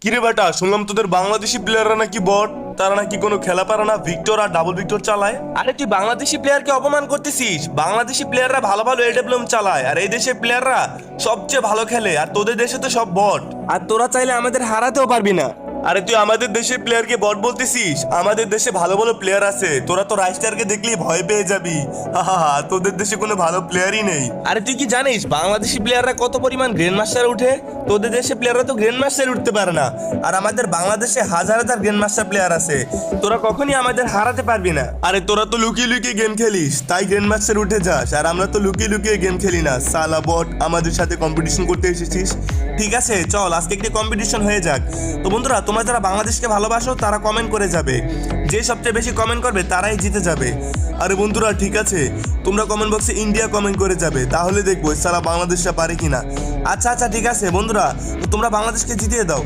কিরে বেটা, শুনলাম তোদের বাংলাদেশি প্লেয়াররা নাকি বট, তারা নাকি কোনো খেলা পারে না, ভিক্টর আর ডাবল ভিক্টর চালায়। আরে তুই বাংলাদেশি প্লেয়ারকে অপমান করতেছিস। বাংলাদেশি প্লেয়াররা ভালো ভালো এডব্লিউএম চালায়, আর এই দেশের প্লেয়াররা সবচেয়ে ভালো খেলে, আর তোদের দেশে তো সব বট, আর তোরা চাইলে আমাদের হারাতেও পারবি না। আরে তুই আমাদের দেশের প্লেয়ারকে বট বলতেছিস? আমাদের দেশে ভালো ভালো প্লেয়ার আছে, তোরা তো রাইস্টারকে দেখলেই ভয় পেয়ে যাবি। হা, তোদের দেশে কোনো ভালো প্লেয়ারই নেই। আরে তুই কি জানিস বাংলাদেশি প্লেয়াররা কত পরিমাণ গ্র্যান্ড মাস্টার উঠে? তোদের দেশে প্লেয়াররা তো গ্র্যান্ড মাস্টার উঠতে পারে না, আর আমাদের বাংলাদেশে হাজার হাজার গ্র্যান্ড মাস্টার প্লেয়ার আছে। তোরা কখনই আমাদের হারাতে পারবি না। আরে তোরা তো লুকিয়ে লুকিয়ে গেম খেলিস, তাই গ্র্যান্ড মাস্টার উঠে যাস, আর আমরা তো লুকিয়ে লুকিয়ে গেম খেলি না। সালা বট, আমাদের সাথে কম্পিটিশন করতে এসেছিস। ঠিক আছে, চল আজকে একটি কম্পিটিশন হয়ে যাক। তো বন্ধুরা, তোমরা যারা বাংলাদেশকে ভালোবাসো তারা কমেন্ট করে যাবে, যে সবচেয়ে বেশি কমেন্ট করবে তারাই জিতে যাবে। আরে বন্ধুরা ঠিক আছে, তোমরা কমেন্ট বক্সে ইন্ডিয়া কমেন্ট করে যাবে, তাহলে দেখবো সারা বাংলাদেশটা পারে কিনা। আচ্ছা ঠিক আছে বন্ধুরা, তো তোমরা বাংলাদেশকে জিতিয়ে দাও।